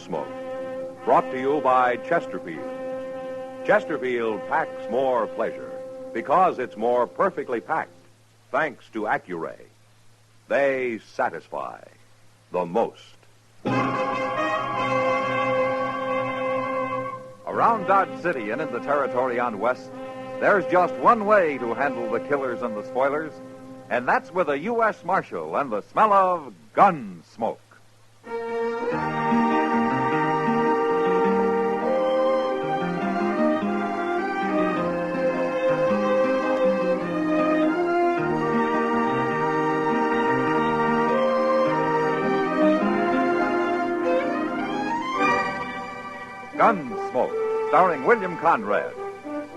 Gunsmoke. Brought to you by Chesterfield. Chesterfield packs more pleasure because it's more perfectly packed, thanks to Accuray. They satisfy the most. Around Dodge City and in the territory on West, there's just one way to handle the killers and the spoilers, and that's with a U.S. Marshal and the smell of gun smoke. Gunsmoke, starring William Conrad.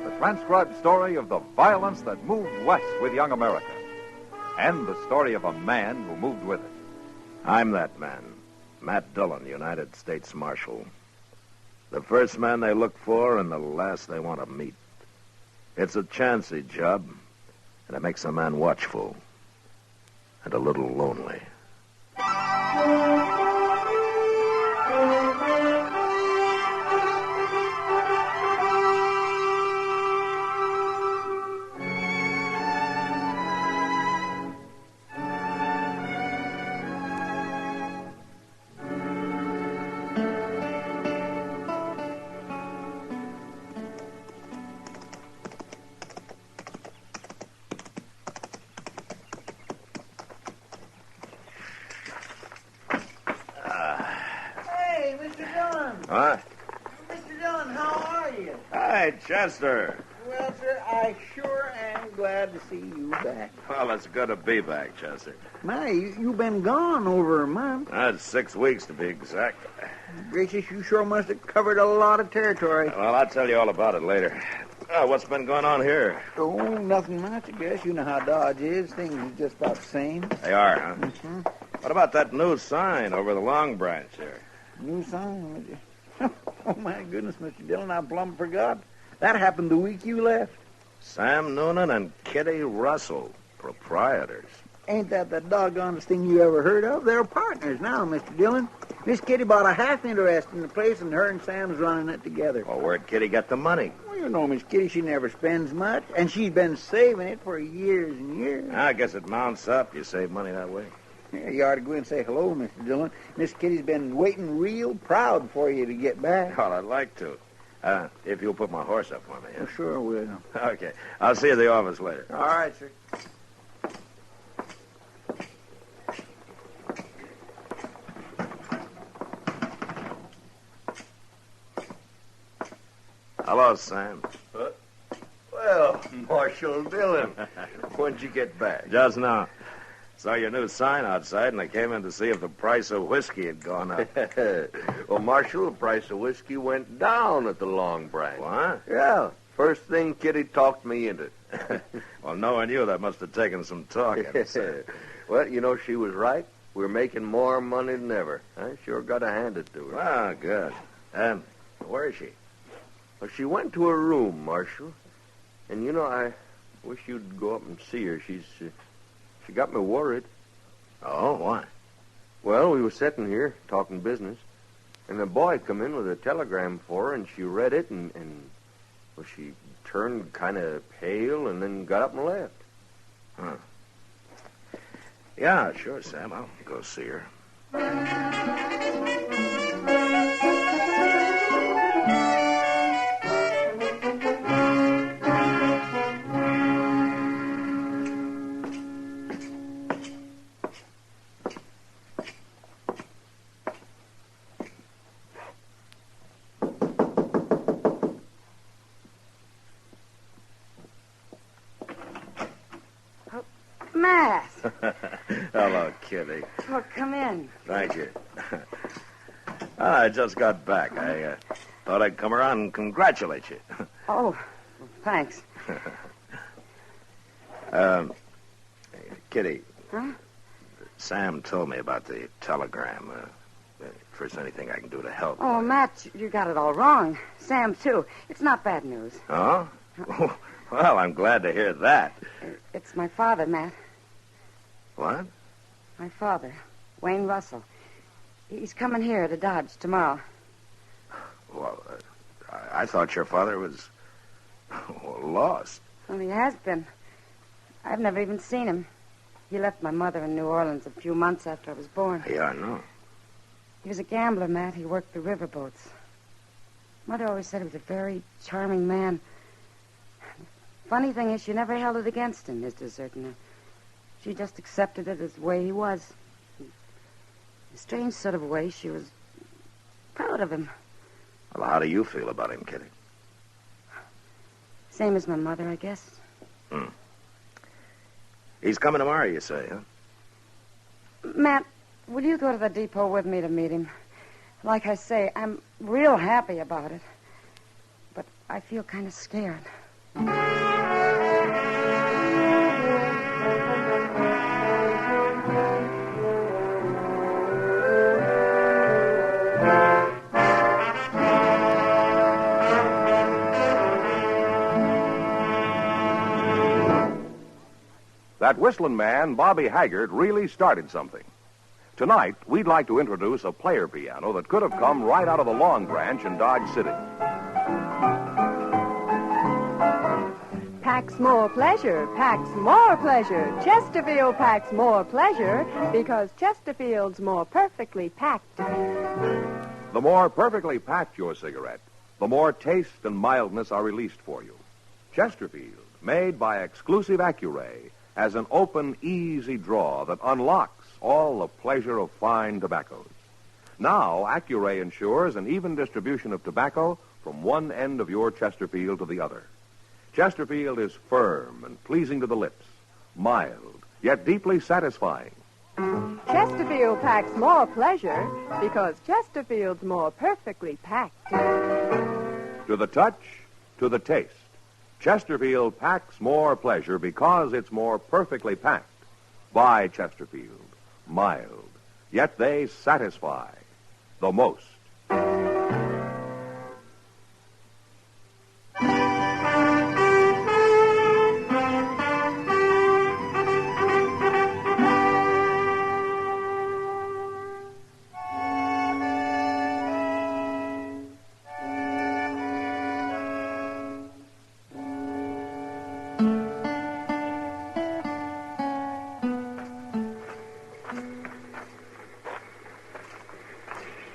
The transcribed story of the violence that moved west with young America. And the story of a man who moved with it. I'm that man, Matt Dillon, United States Marshal. The first man they look for and the last they want to meet. It's a chancy job, and it makes a man watchful and a little lonely. What? Mr. Dillon, how are you? Hi, Chester. Well, sir, I sure am glad to see you back. Well, it's good to be back, Chester. My, you've been gone over a month. That's 6 weeks to be exact. Gracious, you sure must have covered a lot of territory. Well, I'll tell you all about it later. What's been going on here? Oh, nothing much, I guess. You know how Dodge is. Things are just about the same. They are, huh? Mm-hmm. What about that new sign over the Long Branch here? New sign? Oh, my goodness, Mr. Dillon, I plumb forgot. That happened the week you left. Sam Noonan and Kitty Russell, proprietors. Ain't that the doggonest thing you ever heard of? They're partners now, Mr. Dillon. Miss Kitty bought a half interest in the place, and her and Sam's running it together. Well, where'd Kitty get the money? Well, you know, Miss Kitty, she never spends much, and she's been saving it for years and years. I guess it mounts up. You save money that way. Yeah, you ought to go in and say hello, Mr. Dillon. Miss Kitty's been waiting real proud for you to get back. Well, I'd like to. If you'll put my horse up for me. Oh, sure will. Okay. I'll see you at the office later. All right, sir. Hello, Sam. Well, Marshal Dillon, when'd you get back? Just now. Saw your new sign outside, and I came in to see if the price of whiskey had gone up. Well, Marshal, the price of whiskey went down at the Long Branch. What? Yeah, first thing Kitty talked me into. Well, knowing you, that must have taken some talking. Well, you know, she was right. We're making more money than ever. I sure got to hand it to her. Ah, good. Where is she? Well, she went to her room, Marshal. And, you know, I wish you'd go up and see her. She got me worried. Oh, why? Well, we were sitting here talking business, and a boy come in with a telegram for her, and she read it, and well, she turned kind of pale and then got up and left. Huh. Yeah, sure, Sam. I'll go see her. Matt. Hello, Kitty. Oh, come in. Thank you. I just got back. I thought I'd come around and congratulate you. Oh, thanks. Kitty. Huh? Sam told me about the telegram. If there's anything I can do to help. Oh, Matt, you got it all wrong. Sam, too. It's not bad news. Oh? Well, I'm glad to hear that. It's my father, Matt. What? My father, Wayne Russell. He's coming here to Dodge tomorrow. Well, I thought your father was lost. Well, he has been. I've never even seen him. He left my mother in New Orleans a few months after I was born. Yeah, I know. He was a gambler, Matt. He worked the riverboats. Mother always said he was a very charming man. Funny thing is, she never held it against him, his deserting her. She just accepted it as the way he was. In a strange sort of way, she was proud of him. Well, how do you feel about him, Kitty? Same as my mother, I guess. He's coming tomorrow, you say, huh? Matt, will you go to the depot with me to meet him? Like I say, I'm real happy about it. But I feel kind of scared. That whistling man, Bobby Haggart, really started something. Tonight, we'd like to introduce a player piano that could have come right out of the Long Branch in Dodge City. Packs more pleasure, packs more pleasure. Chesterfield packs more pleasure because Chesterfield's more perfectly packed. The more perfectly packed your cigarette, the more taste and mildness are released for you. Chesterfield, made by exclusive Accuray, has an open, easy draw that unlocks all the pleasure of fine tobaccos. Now, Accuray ensures an even distribution of tobacco from one end of your Chesterfield to the other. Chesterfield is firm and pleasing to the lips, mild, yet deeply satisfying. Chesterfield packs more pleasure because Chesterfield's more perfectly packed. To the touch, to the taste, Chesterfield packs more pleasure because it's more perfectly packed. By Chesterfield, mild, yet they satisfy the most.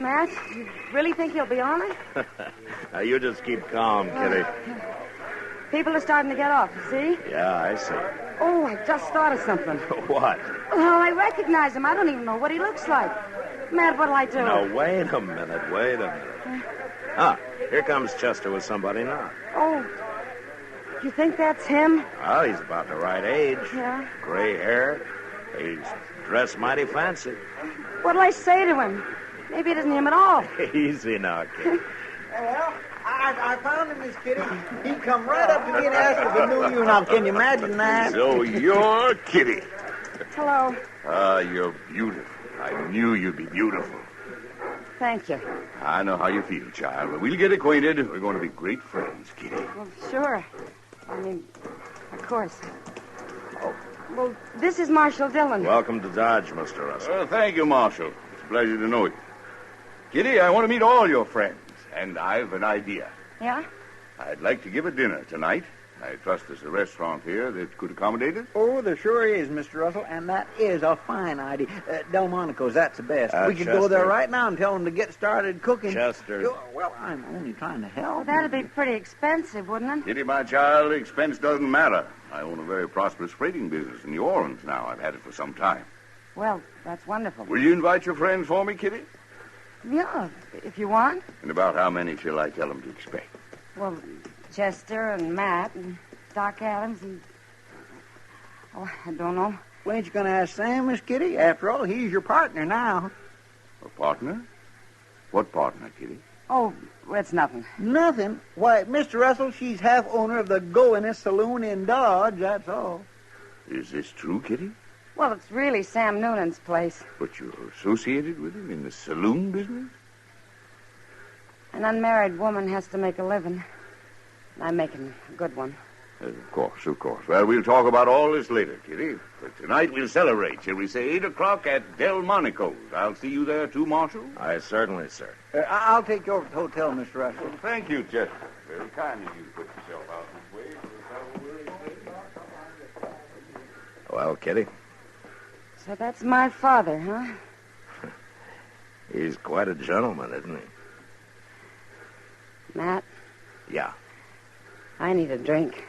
Matt, you really think he'll be on it? Now, you just keep calm, Kitty. People are starting to get off, you see? Yeah, I see. Oh, I just thought of something. What? Well, I recognize him. I don't even know what he looks like. Matt, what'll I do? Now, wait a minute. Ah, here comes Chester with somebody now. Oh, you think that's him? Well, he's about the right age. Yeah. Gray hair. He's dressed mighty fancy. What'll I say to him? Maybe it isn't him at all. Easy now, kid. Well, I found him, Miss Kitty. He come right up to me and asked if he knew you. Now, can you imagine that? So you're Kitty. Hello. You're beautiful. I knew you'd be beautiful. Thank you. I know how you feel, child. But we'll get acquainted. We're going to be great friends, Kitty. Well, sure. I mean, of course. Oh, well, this is Marshal Dillon. Welcome to Dodge, Mr. Russell. Thank you, Marshal. It's a pleasure to know you. Kitty, I want to meet all your friends, and I've an idea. Yeah? I'd like to give a dinner tonight. I trust there's a restaurant here that could accommodate us. Oh, there sure is, Mr. Russell, and that is a fine idea. Delmonico's, that's the best. We could go there Chester. right now and tell them to get started cooking. Chester. Well, I'm only trying to help. Well, that'd be pretty expensive, wouldn't it? Kitty, my child, expense doesn't matter. I own a very prosperous freighting business in New Orleans now. I've had it for some time. Well, that's wonderful. Will you invite your friends for me, Kitty? Yeah, if you want. And about how many shall I tell them to expect? Well, Chester and Matt and Doc Adams and... Oh, I don't know. Well, ain't you going to ask Sam, Miss Kitty? After all, he's your partner now. A partner? What partner, Kitty? Oh, it's nothing. Nothing? Why, Mr. Russell, she's half owner of the Goinest Saloon in Dodge, that's all. Is this true, Kitty? Well, it's really Sam Noonan's place. But you're associated with him in the saloon business? An unmarried woman has to make a living. I'm making a good one. Of course, of course. Well, we'll talk about all this later, Kitty. But tonight we'll celebrate, shall we say, 8 o'clock at Delmonico's. I'll see you there, too, Marshal? I certainly, sir. I'll take you over to the hotel, Mr. Russell. Well, thank you, Chester. Very kind of you to put yourself out this way. Well, Kitty, So that's my father, huh? he's quite a gentleman, isn't he? Matt, Yeah. I need a drink.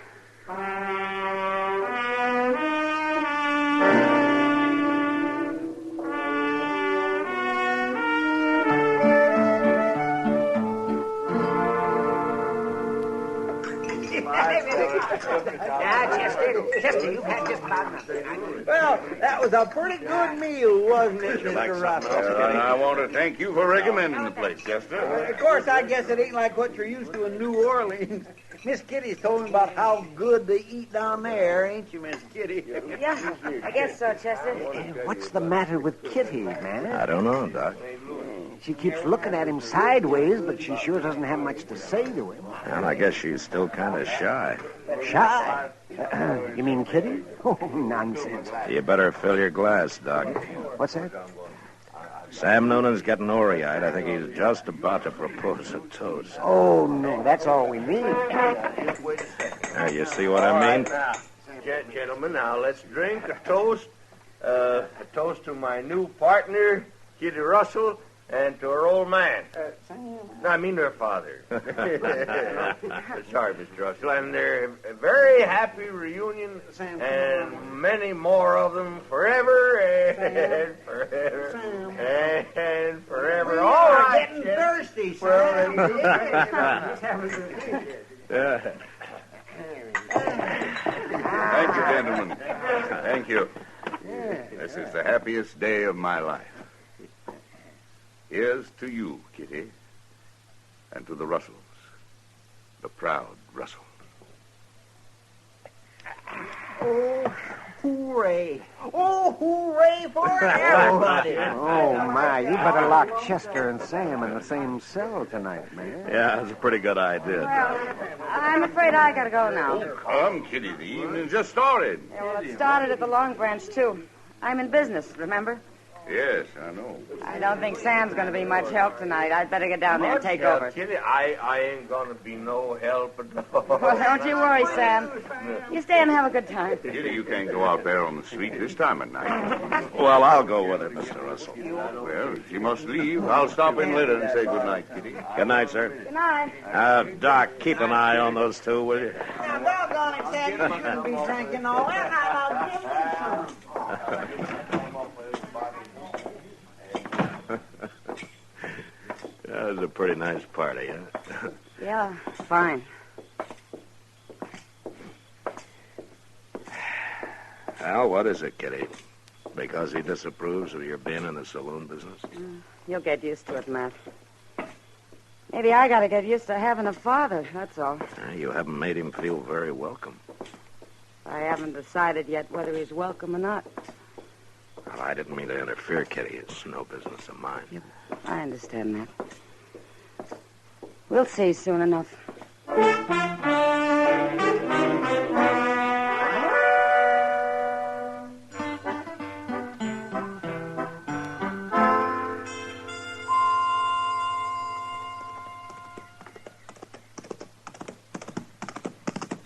Chester, you've had just about enough. Well, that was a pretty good meal, wasn't it, Mr. Russell? And I want to thank you for recommending the place, Chester. Of course, I guess it ain't like what you're used to in New Orleans. Miss Kitty's told me about how good they eat down there, ain't you, Miss Kitty? Yeah, I guess so, Chester. What's the matter with Kitty, man? I don't know, Doc. She keeps looking at him sideways, but she sure doesn't have much to say to him. Well, I guess she's still kind of shy. Shy? You mean Kitty? Oh, nonsense. You better fill your glass, Doc. What's that? Sam Noonan's getting ory-eyed. I think he's just about to propose a toast. Oh, no, that's all we need. Now, you see what I mean? Gentlemen, now let's drink a toast. A toast to my new partner, Kitty Russell, and to her old man. No, I mean her father. Sorry, Mr. Russell. And they're a very happy reunion, and many more of them forever and forever and forever. All right, Getting thirsty, Well, Thank you, gentlemen. Thank you. This is the happiest day of my life. Here's to you, Kitty, and to the Russells, the proud Russells. Oh, hooray. Oh, hooray for everybody. Oh, my, you better lock Chester and Sam in the same cell tonight, man. Yeah, that's a pretty good idea, Doc. I'm afraid I gotta go now. Oh, come, Kitty. The evening just started. Yeah, well, it started at the Long Branch, too. I'm in business, remember? Yes, I know. I don't think Sam's going to be much help tonight. I'd better get down there and take over. Kitty, I ain't gonna be no help at all. Well, don't you worry, Sam. You stay and have a good time. Kitty, you can't go out there on the street this time of night. Well, I'll go with it, Mr. Russell. Well, if you must leave, I'll stop in later and say good night, Kitty. Good night, sir. Good night. Doc, keep an eye on those two, will you? Now, doggone it, Sam, you shouldn't be drinking all that. Now, give me some. That was a pretty nice party, huh? Yeah, fine. Well, what is it, Kitty? Because he disapproves of your being in the saloon business? You'll get used to it, Matt. Maybe I got to get used to having a father, that's all. You haven't made him feel very welcome. I haven't decided yet whether he's welcome or not. Well, I didn't mean to interfere, Kitty. It's no business of mine. Yep, I understand that. We'll see soon enough.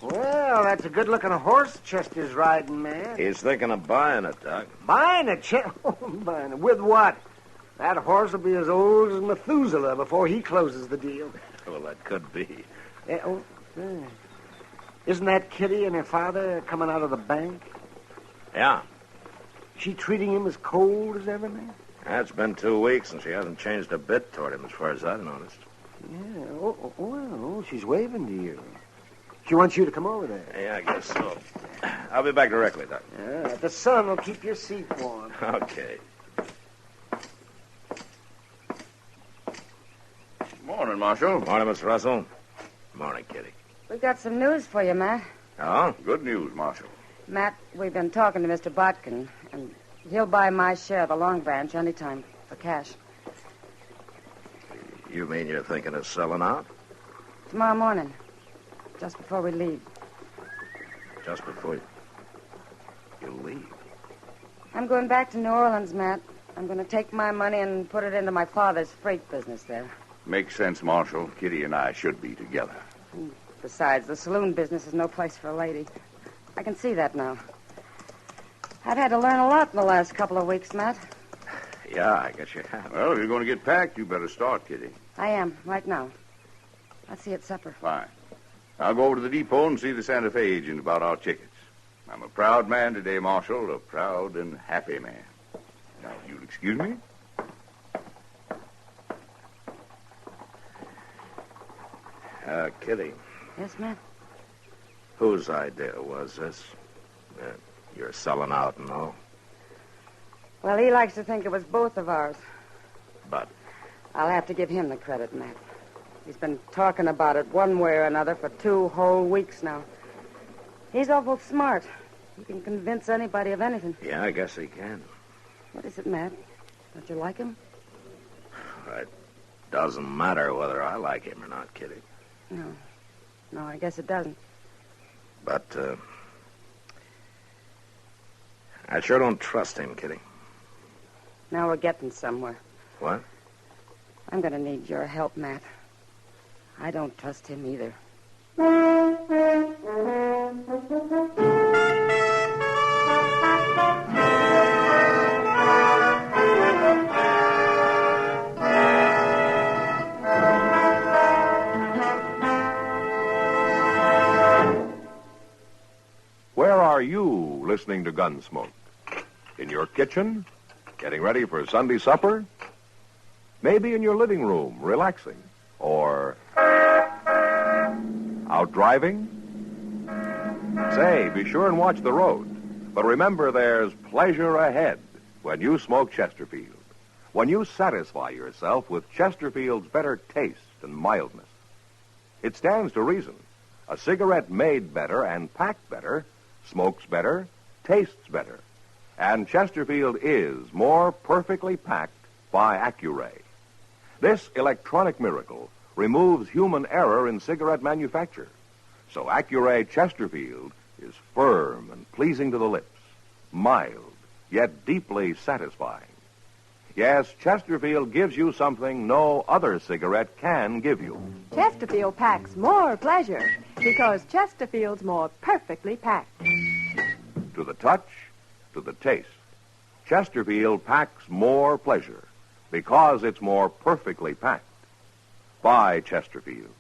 Well, that's a good-looking horse Chester's riding, man. He's thinking of buying it, Doc. Buying it, buying it. With what? That horse will be as old as Methuselah before he closes the deal. Well, that could be. Isn't that Kitty and her father coming out of the bank? Yeah. She treating him as cold as ever, man? It's been 2 weeks, and she hasn't changed a bit toward him, as far as I've noticed. Yeah. Well, she's waving to you. She wants you to come over there. Yeah, I guess so. I'll be back directly, Doc. Yeah, the sun will keep your seat warm. Okay. Morning, Marshal. Morning, Miss Russell. Morning, Kitty. We've got some news for you, Matt. Oh? Good news, Marshal. Matt, we've been talking to Mr. Botkin, and he'll buy my share of the Long Branch anytime for cash. You mean you're thinking of selling out? Tomorrow morning, just before we leave. just before you leave. I'm going back to New Orleans, Matt. I'm going to take my money and put it into my father's freight business there. Makes sense, Marshal. Kitty and I should be together. Besides, the saloon business is no place for a lady. I can see that now. I've had to learn a lot in the last couple of weeks, Matt. Yeah, I guess you have. Well, if you're going to get packed, you better start, Kitty. I am, right now. I'll see you at supper. Fine. I'll go over to the depot and see the Santa Fe agent about our tickets. I'm a proud man today, Marshal, a proud and happy man. Now, if you'll excuse me. Kitty, Yes, Matt? whose idea was this? You're selling out and all. Well, he likes to think it was both of ours. But I'll have to give him the credit, Matt. He's been talking about it one way or another for 2 whole weeks now. He's awful smart. He can convince anybody of anything. yeah, I guess he can. What is it, Matt? Don't you like him? It doesn't matter whether I like him or not, Kitty. No. No, I guess it doesn't. But, I sure don't trust him, Kitty. Now we're getting somewhere. What? I'm going to need your help, Matt. I don't trust him either. Where are you listening to Gunsmoke? In your kitchen? Getting ready for Sunday supper? Maybe in your living room, relaxing? Or out driving? Say, be sure and watch the road. But remember, there's pleasure ahead when you smoke Chesterfield. When you satisfy yourself with Chesterfield's better taste and mildness. It stands to reason. A cigarette made better and packed better smokes better, tastes better. And Chesterfield is more perfectly packed by Accuray. This electronic miracle removes human error in cigarette manufacture. So Accuray Chesterfield is firm and pleasing to the lips, mild, yet deeply satisfying. Yes, Chesterfield gives you something no other cigarette can give you. Chesterfield packs more pleasure because Chesterfield's more perfectly packed. To the touch, to the taste, Chesterfield packs more pleasure because it's more perfectly packed. By Chesterfield.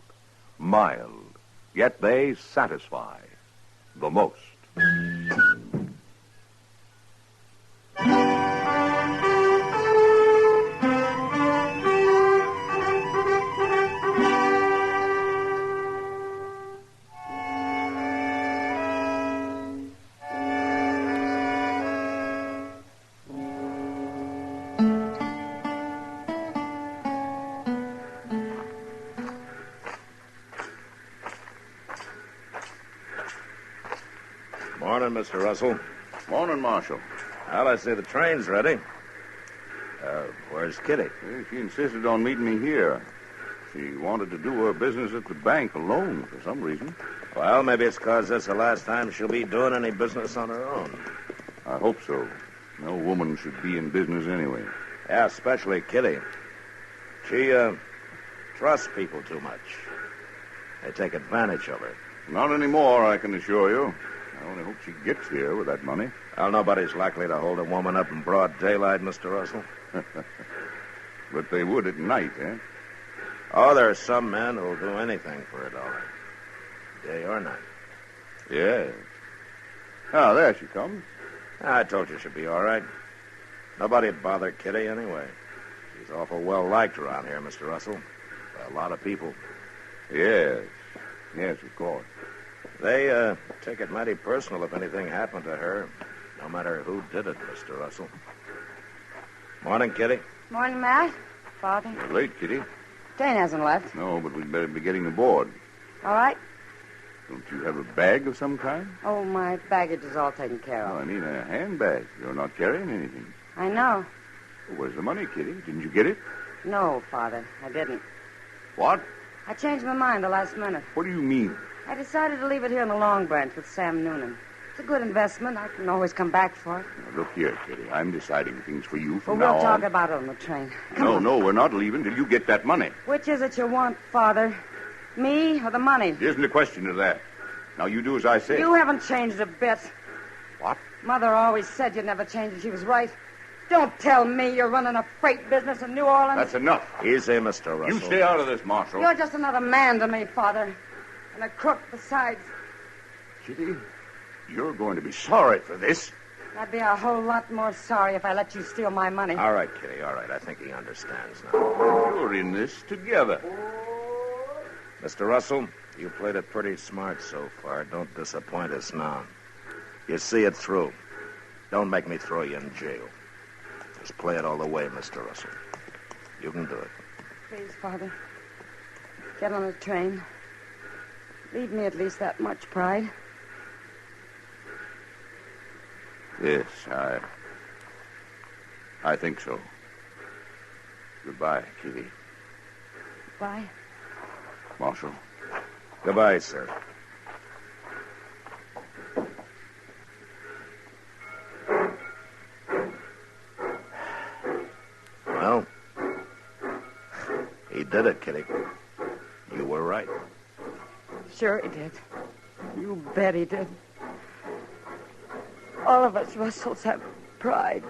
Mild, yet they satisfy the most. Morning, Mr. Russell. Morning, Marshal. Well, I see the train's ready. Where's Kitty? She insisted on meeting me here. She wanted to do her business at the bank alone for some reason. Well, maybe it's because this is the last time she'll be doing any business on her own. I hope so. No woman should be in business anyway. Yeah, especially Kitty. She, trusts people too much. They take advantage of her. Not anymore, I can assure you. I only hope she gets here with that money. Well, nobody's likely to hold a woman up in broad daylight, Mr. Russell. But they would at night, eh? Oh, there are some men who'll do anything for a dollar. Day or night. Yes. Ah, there she comes. I told you she'd be all right. Nobody'd bother Kitty anyway. She's awful well liked around here, Mr. Russell. By a lot of people. Yes. Yes, of course. They take it mighty personal if anything happened to her, no matter who did it, Mr. Russell. Morning, Kitty. Morning, Matt. Father. You're late, Kitty. Jane hasn't left. No, but we'd better be getting aboard. All right. Don't you have a bag of some kind? Oh, my baggage is all taken care No, of. I mean a handbag. You're not carrying anything. I know. Where's the money, Kitty? Didn't you get it? No, Father, I didn't. What? I changed my mind the last minute. What do you mean? I decided to leave it here in the Long Branch with Sam Noonan. It's a good investment. I can always come back for it. Now, look here, Kitty. I'm deciding things for you Well, from we'll now talk on. about it on the train. Come on. No, we're not leaving till you get that money. Which is it you want, Father? Me or the money? It isn't a question of that. Now, you do as I say. You haven't changed a bit. What? Mother always said you'd never change, and she was right. Don't tell me you're running a freight business in New Orleans. That's enough. Easy, Mr. Russell. You stay out of this, Marshal. You're just another man to me, Father. And a crook besides. Kitty, you're going to be sorry for this. I'd be a whole lot more sorry if I let you steal my money. All right, Kitty, all right. I think he understands now. You're in this together. Mr. Russell, you played it pretty smart so far. Don't disappoint us now. You see it through. Don't make me throw you in jail. Just play it all the way, Mr. Russell. You can do it. Please, Father. Get on the train. Leave me at least that much pride. Yes, I think so. Goodbye, Kitty. Bye. Marshal. Goodbye, sir. Well, he did it, Kitty. You were right. Sure he did. You bet he did. All of us Russells have pride.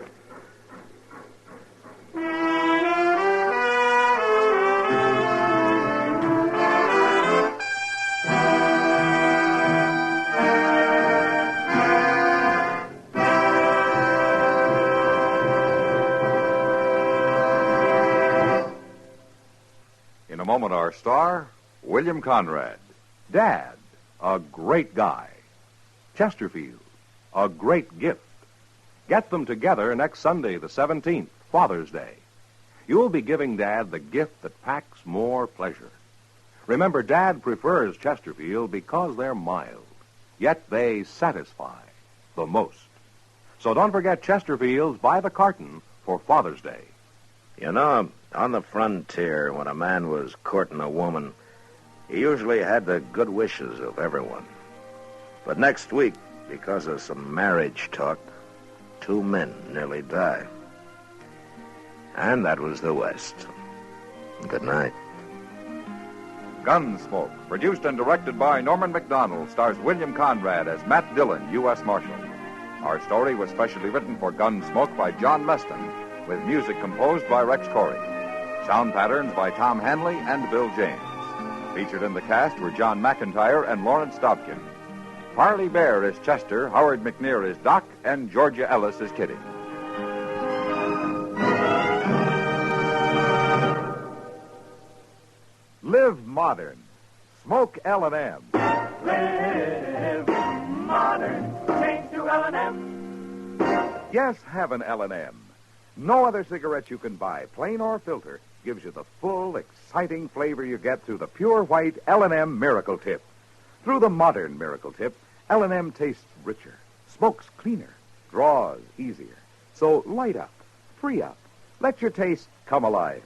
In a moment, our star, William Conrad. Dad, a great guy. Chesterfield, a great gift. Get them together next Sunday, the 17th, Father's Day. You'll be giving Dad the gift that packs more pleasure. Remember, Dad prefers Chesterfield because they're mild, yet they satisfy the most. So don't forget Chesterfields by the carton for Father's Day. You know, on the frontier, when a man was courting a woman, he usually had the good wishes of everyone. But next week, because of some marriage talk, 2 men nearly died. And that was the West. Good night. Gunsmoke, produced and directed by Norman McDonald, stars William Conrad as Matt Dillon, U.S. Marshal. Our story was specially written for Gunsmoke by John Meston, with music composed by Rex Corey. Sound patterns by Tom Hanley and Bill James. Featured in the cast were John McIntyre and Lawrence Dobkin. Parley Bear is Chester, Howard McNear is Doc, and Georgia Ellis is Kitty. Live modern. Smoke L&M. Live modern. Change to L&M. Yes, have an L&M. No other cigarette you can buy, plain or filter, gives you the full, exciting flavor you get through the pure white L&M Miracle Tip. Through the modern Miracle Tip, L&M tastes richer, smokes cleaner, draws easier. So light up, free up, let your taste come alive.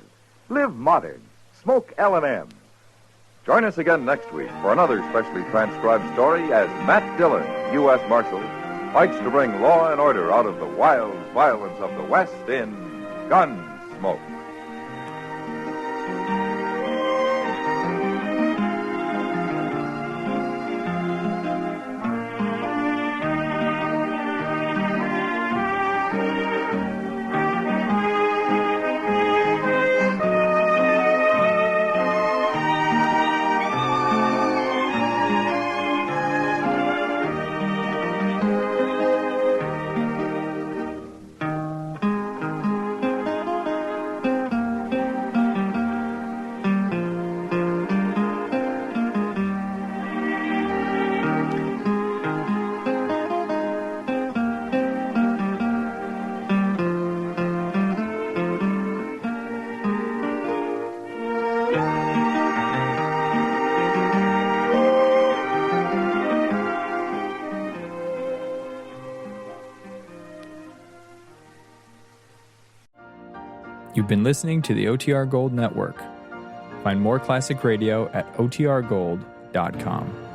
Live modern. Smoke L&M. Join us again next week for another specially transcribed story as Matt Dillon, U.S. Marshal, fights to bring law and order out of the wild violence of the West in Gunsmoke. You've been listening to the OTR Gold Network. Find more classic radio at otrgold.com.